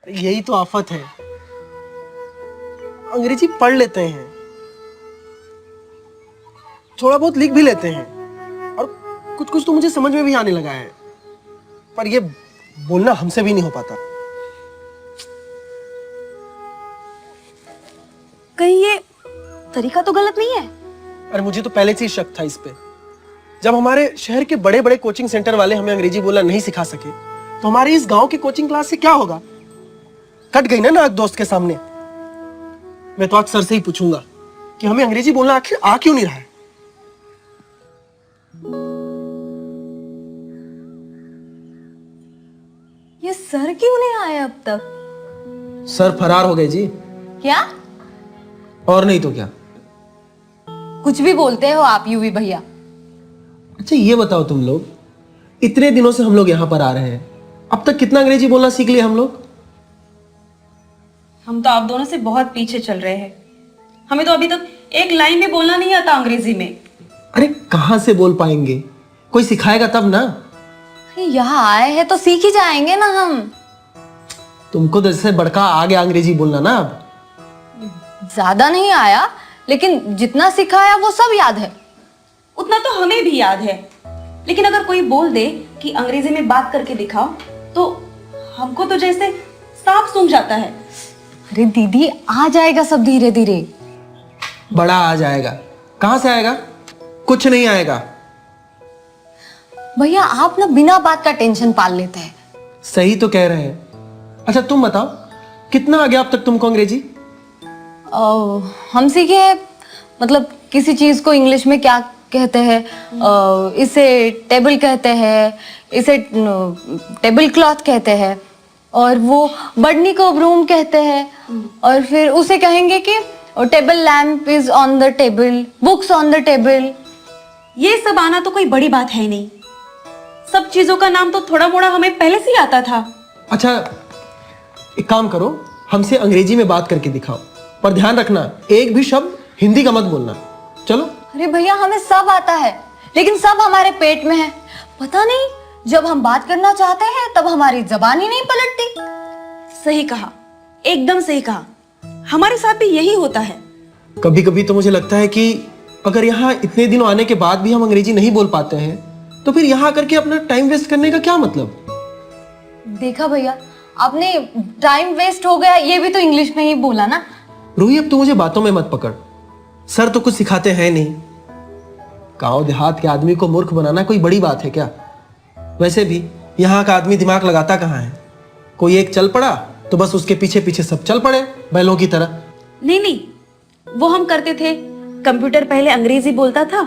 यही तो आफत है। अंग्रेजी पढ़ लेते हैं, थोड़ा बहुत लिख भी लेते हैं, और कुछ कुछ तो मुझे समझ में भी आने लगा है, पर ये बोलना हमसे भी नहीं हो पाता। कहीं ये तरीका तो गलत नहीं है? अरे मुझे तो पहले से ही शक था इस पे। जब हमारे शहर के बड़े बड़े कोचिंग सेंटर वाले हमें अंग्रेजी बोलना नहीं सिखा सके, तो हमारे इस गांव की कोचिंग क्लास से क्या होगा? कट गई ना नाक दोस्त के सामने। मैं तो आज सर से ही पूछूंगा कि हमें अंग्रेजी बोलना आखिर आ क्यों नहीं रहा है। ये सर क्यों नहीं आए अब तक? सर फरार हो गए जी। क्या? और नहीं तो क्या। कुछ भी बोलते हो आप यूवी भैया। अच्छा ये बताओ, तुम लोग इतने दिनों से हम लोग यहाँ पर आ रहे हैं, अब तक कितना अंग्रेजी बोलना सीख लिया हम लोग? हम तो आप दोनों से बहुत पीछे चल रहे हैं। हमें तो अभी तक एक लाइन भी बोलना नहीं आता अंग्रेजी में। अरे कहाँ से बोल पाएंगे? कोई सिखाएगा तब ना। यहाँ आए हैं तो सीख ही जाएंगे ना हम। तुमको तो जैसे बड़का आ गया अंग्रेजी बोलना ना। अब ज्यादा नहीं आया, लेकिन जितना सिखाया वो सब याद है। उतना तो हमें भी याद है, लेकिन अगर कोई बोल दे कि अंग्रेजी में बात करके दिखाओ, तो हमको तो जैसे सांप सूंघ जाता है। अरे दीदी, आ जाएगा सब धीरे धीरे। बड़ा आ जाएगा? कहाँ से आएगा? कुछ नहीं आएगा। भैया आप ना बिना बात का टेंशन पाल लेते हैं। सही तो कह रहे हैं। अच्छा तुम बताओ, कितना आ गया अब तक तुमको अंग्रेजी? हम सीखे हैं, मतलब किसी चीज को इंग्लिश में क्या कहते हैं। इसे टेबल कहते हैं, इसे टेबल क्लॉथ कहते हैं, और वो बढ़नी को ब्रूम कहते हैं, और फिर उसे कहेंगे कि table lamp is on the table, books on the table. ये सब आना तो कोई बड़ी बात है नहीं। सब चीजों का नाम तो थोड़ा मोड़ा हमें पहले से ही आता था। अच्छा एक काम करो, हमसे अंग्रेजी में बात करके दिखाओ, पर ध्यान रखना एक भी शब्द हिंदी का मत बोलना। चलो। अरे भैया हमें सब आता है, लेकिन सब हमारे पेट में है। पता नहीं, जब हम बात करना चाहते हैं तब हमारी जबान ही नहीं पलटती। सही कहा, एकदम सही कहा। हमारे साथ भी यही होता है। कभी कभी तो मुझे लगता है कि अगर यहाँ इतने दिनों आने के बाद भी हम अंग्रेजी नहीं बोल पाते हैं, तो फिर यहाँ करके अपना टाइम वेस्ट करने का क्या मतलब? देखा भैया, आपने टाइम वेस्ट हो गया ये भी तो इंग्लिश में ही बोला ना। रूही अब तू मुझे बातों में मत पकड़। सर तो कुछ सिखाते हैं नहीं। गांव देहात के आदमी को मूर्ख बनाना कोई बड़ी बात है क्या? वैसे भी यहाँ का आदमी दिमाग लगाता कहाँ है? कोई एक चल पड़ा तो बस उसके पीछे पीछे सब चल पड़े बैलों की तरह। नहीं नहीं, वो हम करते थे। कंप्यूटर पहले अंग्रेजी बोलता था,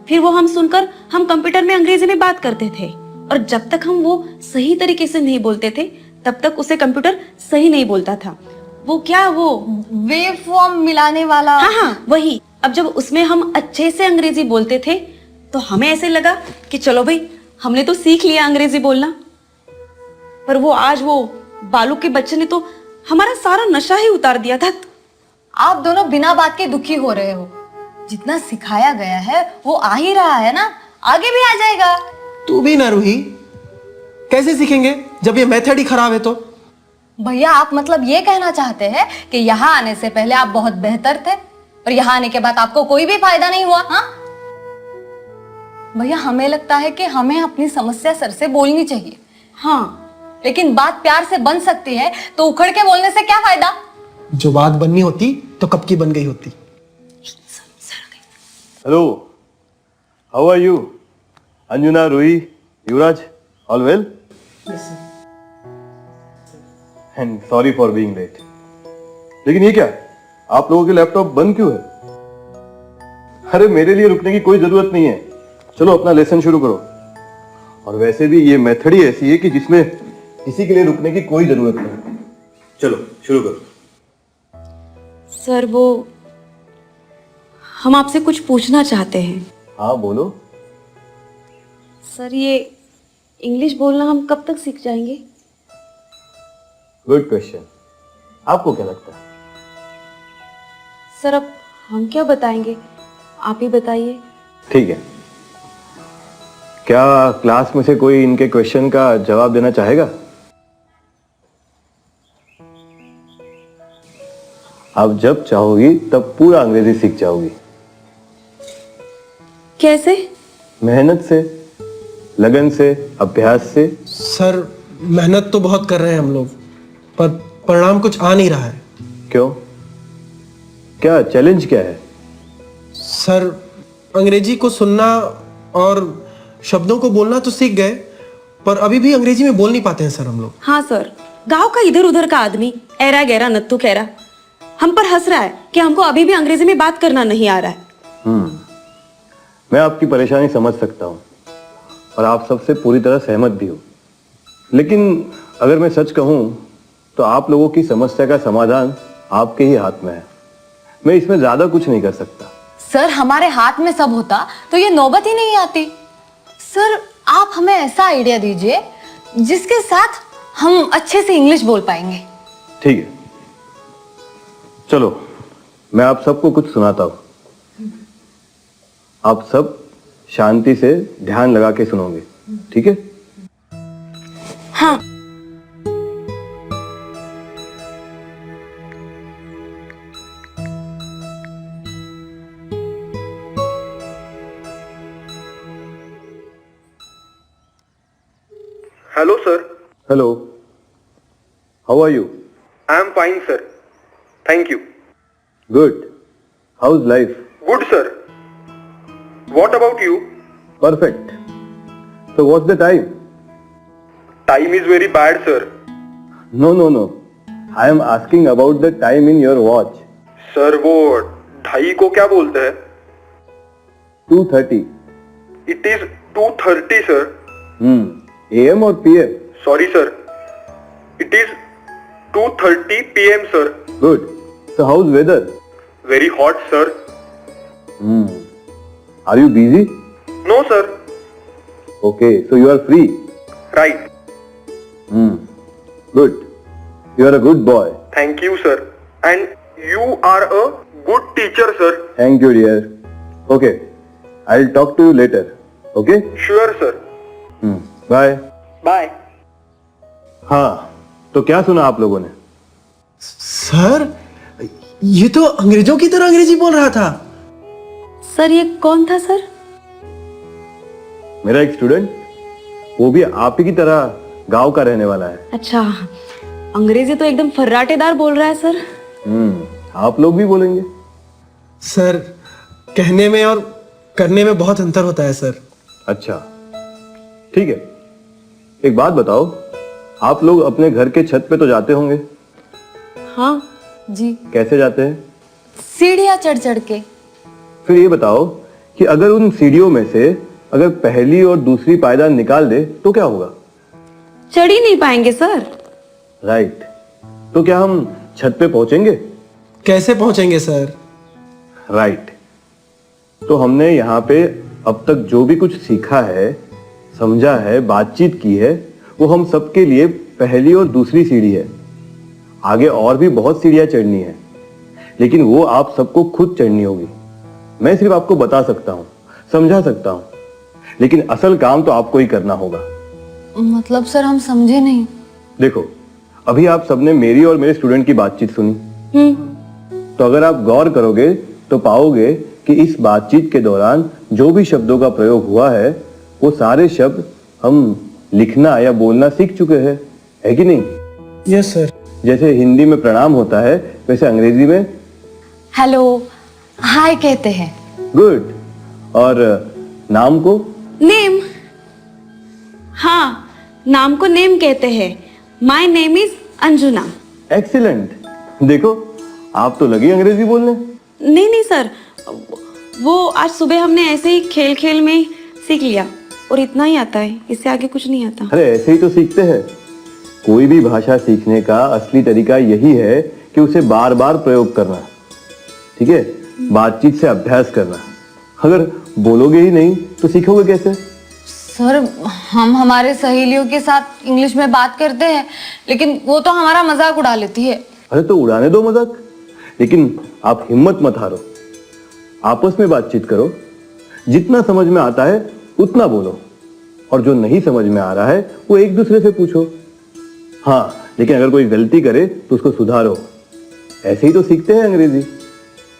फिर वो हम सुनकर हम कंप्यूटर में अंग्रेजी में बात करते थे, और जब तक हम वो सही तरीके से नहीं बोलते थे तब तक उसे कंप्यूटर सही नहीं बोलता था। वो क्या, वो वेव फॉर्म मिलाने वाला। हाँ हाँ वही। अब जब उसमें हम अच्छे से अंग्रेजी बोलते थे तो हमें ऐसे लगा कि चलो भाई, हमने तो सीख लिया अंग्रेजी बोलना। पर वो आज वो बालू के बच्चे ने तो हमारा सारा नशा ही उतार दिया था। आप दोनों बिना बात के दुखी हो रहे हो। जितना सिखाया गया है वो आ ही रहा है ना, आगे भी आ जाएगा। तू भी ना रूही, कैसे सीखेंगे जब ये मेथड ही खराब है तो? भैया आप मतलब ये कहना चाहते हैं कि यहाँ आने से पहले आप बहुत बेहतर थे, और यहाँ आने के बाद आपको कोई भी फायदा नहीं हुआ? हाँ भैया, हमें लगता है कि हमें अपनी समस्या सर से बोलनी चाहिए। हाँ, लेकिन बात प्यार से बन सकती है, तो उखड़ के बोलने से क्या फायदा? जो बात बननी होती तो कब की बन गई होती। Hello, how are you? Anjuna, Rui, Yuvraj, all well? Yes, sir. And sorry for being late. लेकिन ये क्या, आप लोगों के लैपटॉप बंद क्यों है? अरे मेरे लिए रुकने की कोई जरूरत नहीं है, चलो अपना लेसन शुरू करो। और वैसे भी ये मेथड ही ऐसी है कि जिसमें किसी के लिए रुकने की कोई जरूरत नहीं। चलो शुरू करो। सर वो हम आपसे कुछ पूछना चाहते हैं। हाँ बोलो। सर ये इंग्लिश बोलना हम कब तक सीख जाएंगे? Good question. आपको क्या लगता है? सर अब हम क्या बताएंगे, आप ही बताइए। ठीक है, क्या क्लास में से कोई इनके क्वेश्चन का जवाब देना चाहेगा? आप जब चाहोगी तब पूरा अंग्रेजी सीख जाओगी। कैसे? मेहनत से, लगन से, अभ्यास से। सर मेहनत तो बहुत कर रहे हैं हम लोग, पर परिणाम कुछ आ नहीं रहा है। क्यों? क्या चैलेंज क्या है? सर अंग्रेजी को सुनना और शब्दों को बोलना तो सीख गए, पर अभी भी अंग्रेजी में बोल नहीं पाते हैं सर हम लोग। हाँ सर, गांव का इधर उधर का आदमी ऐरा गहरा नत्थु कहरा हम पर हंस रहा है कि हमको अभी भी अंग्रेजी में बात करना नहीं आ रहा है। मैं आपकी परेशानी समझ सकता हूँ और आप सबसे पूरी तरह सहमत भी हूँ, लेकिन अगर मैं सच कहूँ तो आप लोगों की समस्या का समाधान आपके ही हाथ में है। मैं इसमें ज्यादा कुछ नहीं कर सकता। सर हमारे हाथ में सब होता तो ये नौबत ही नहीं आती। सर आप हमें ऐसा आइडिया दीजिए जिसके साथ हम अच्छे से इंग्लिश बोल पाएंगे। ठीक है, चलो मैं आप सबको कुछ सुनाता हूं। आप सब शांति से ध्यान लगा के सुनोगे, ठीक है? हाँ। Hello, sir. Hello, how are you? I am fine, sir. Thank you. Good. How is life? Good, sir. What about you? Perfect. So what's the time? Time is very bad, sir. No, no, no. I am asking about the time in your watch. Sir, वो 2:30 को क्या बोलते हैं? 2:30. It is 2:30, sir. AM or PM? Sorry, sir. It is 2:30 p.m., sir. Good. So how's weather? Very hot, sir. Are you busy? No, sir. Okay, so you are free. Right. Good. You are a good boy. Thank you, sir. And you are a good teacher, sir. Thank you, dear. Okay, I'll talk to you later. Okay? Sure, sir. Bye. Bye. हाँ, तो क्या सुना आप लोगों ने? Sir ये तो अंग्रेजों की तरह अंग्रेजी बोल रहा था। सर ये कौन था सर? मेरा एक स्टूडेंट, वो भी आप ही की तरह गांव का रहने वाला है। अच्छा, अंग्रेजी तो एकदम फर्राटेदार बोल रहा है सर। आप लोग भी बोलेंगे? सर कहने में और करने में बहुत अंतर होता है सर। अच्छा, ठीक है। एक बात बताओ, आप लोग अपने घर के छत पे तो जाते होंगे? हाँ जी, कैसे जाते हैं? सीढ़ियां चढ़ चढ़ के। फिर ये बताओ कि अगर उन सीढ़ियों में से अगर पहली और दूसरी पायदान निकाल दे तो क्या होगा? चढ़ ही नहीं पाएंगे सर। राइट। तो क्या हम छत पे पहुंचेंगे? कैसे पहुंचेंगे सर? राइट। तो हमने यहाँ पे अब तक जो भी कुछ सीखा है, समझा है, बातचीत की है, वो हम सबके लिए पहली और दूसरी सीढ़ी है। आगे और भी बहुत सीढ़ियां चढ़नी है, लेकिन वो आप सबको खुद चढ़नी होगी। मैं सिर्फ आपको बता सकता हूँ, समझा सकता हूँ, लेकिन असल काम तो आपको ही करना होगा। मतलब सर हम समझे नहीं। देखो, अभी आप सबने मेरी और मेरे स्टूडेंट की बातचीत सुनी, तो अगर आप गौर करोगे तो पाओगे कि इस बातचीत के दौरान जो भी शब्दों का प्रयोग हुआ है वो सारे शब्द हम लिखना या बोलना सीख चुके हैं, है कि नहीं? Yes sir. जैसे हिंदी में प्रणाम होता है, वैसे अंग्रेजी में हेलो, हाय कहते हैं। गुड। और नाम को? नेम। हाँ, नाम को नेम कहते हैं। My name is Anjuna. Excellent. देखो, आप तो लगी अंग्रेजी बोलने। नहीं नहीं सर, वो आज सुबह हमने ऐसे ही खेल खेल में सीख लिया और इतना ही आता है, इससे आगे कुछ नहीं आता। अरे ऐसे ही तो सीखते हैं। कोई भी भाषा सीखने का असली तरीका यही है कि उसे बार बार प्रयोग करना, ठीक है? बातचीत से अभ्यास करना। अगर बोलोगे ही नहीं तो सीखोगे कैसे? सर हम हमारे सहेलियों के साथ इंग्लिश में बात करते हैं, लेकिन वो तो हमारा मजाक उड़ा लेती है। अरे तो उड़ाने दो मजाक, लेकिन आप हिम्मत मत हारो। आपस में बातचीत करो, जितना समझ में आता है उतना बोलो, और जो नहीं समझ में आ रहा है वो एक दूसरे से पूछो। हाँ, लेकिन अगर कोई गलती करे तो उसको सुधारो। ऐसे ही तो सीखते हैं अंग्रेजी।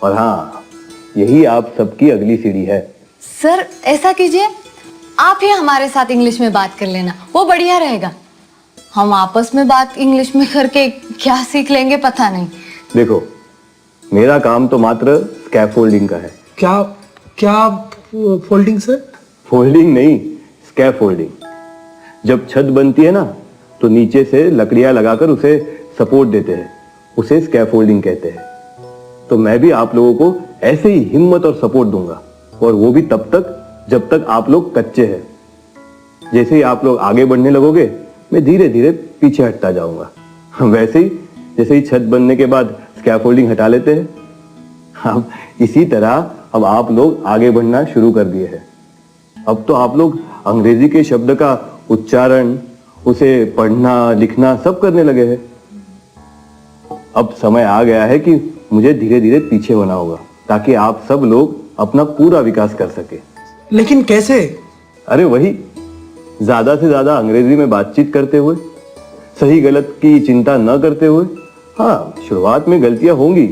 और हाँ, यही आप सबकी अगली सीढ़ी है। सर ऐसा कीजिए, आप ही हमारे साथ इंग्लिश में बात कर लेना, वो बढ़िया रहेगा। हम आपस में बात इंग्लिश में करके क्या सीख लेंगे पता नहीं। देखो, मेरा काम तो मात्र स्कैफोल्डिंग का है। क्या क्या फोल्डिंग सर? फोल्डिंग नहीं, स्कैफोल्डिंग। जब छत बनती है ना, तो नीचे से लकड़ियां लगाकर उसे सपोर्ट देते हैं, उसे स्कैफोल्डिंग कहते हैं। तो मैं भी आप लोगों को ऐसे ही हिम्मत और सपोर्ट दूंगा, और वो भी तब तक जब तक आप लोग कच्चे हैं। जैसे ही आप लोग आगे बढ़ने लगोगे, मैं धीरे धीरे पीछे हटता जाऊंगा। वैसे ही जैसे ही छत बनने के बाद स्कैफोल्डिंग हटा लेते हैं, अब इसी तरह अब आप लोग आगे बढ़ना शुरू कर दिए हैं। अब तो आप लोग अंग्रेजी के शब्द का उच्चारण, उसे पढ़ना लिखना सब करने लगे हैं। अब समय आ गया है कि मुझे धीरे धीरे पीछे होना होगा, ताकि आप सब लोग अपना पूरा विकास कर सके। लेकिन कैसे? अरे वही, ज्यादा से ज्यादा अंग्रेजी में बातचीत करते हुए, सही गलत की चिंता न करते हुए। हाँ, शुरुआत में गलतियां होंगी,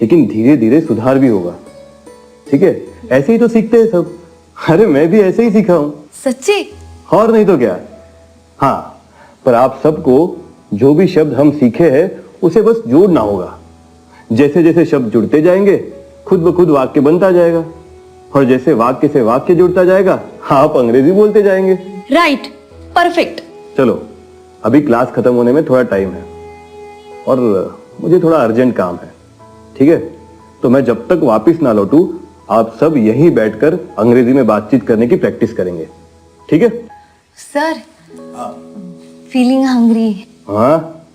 लेकिन धीरे धीरे सुधार भी होगा। ठीक है, ऐसे ही तो सीखते हैं सब। अरे मैं भी ऐसे ही सीखा हूं। सच्ची? और नहीं तो क्या। हाँ, पर आप सबको जो भी शब्द हम सीखे हैं उसे बस जोड़ना होगा। जैसे जैसे शब्द जुड़ते जाएंगे, खुद ब खुद वाक्य बनता जाएगा, और जैसे वाक्य से वाक्य जुड़ता जाएगा, आप अंग्रेजी बोलते जाएंगे। Right, perfect. चलो, अभी क्लास खत्म होने में थोड़ा टाइम है, और मुझे थोड़ा अर्जेंट काम है। ठीक है, तो मैं जब तक वापस ना लौटूं, आप सब यहीं बैठकर अंग्रेजी में बातचीत करने की प्रैक्टिस करेंगे। ठीक है? Sir, feeling hungry. हाँ,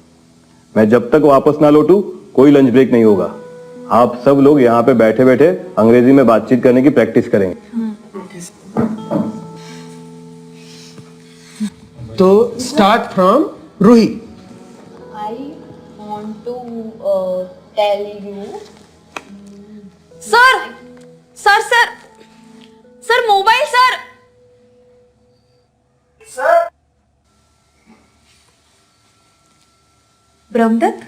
मैं जब तक वापस ना लौटूं, कोई लंच ब्रेक नहीं होगा। आप सब लोग यहाँ पे बैठे बैठे अंग्रेजी में बातचीत करने की प्रैक्टिस करेंगे। तो start from Ruhi. I want to tell you. Sir sir sir sir, mobile sir. Brahmadatta,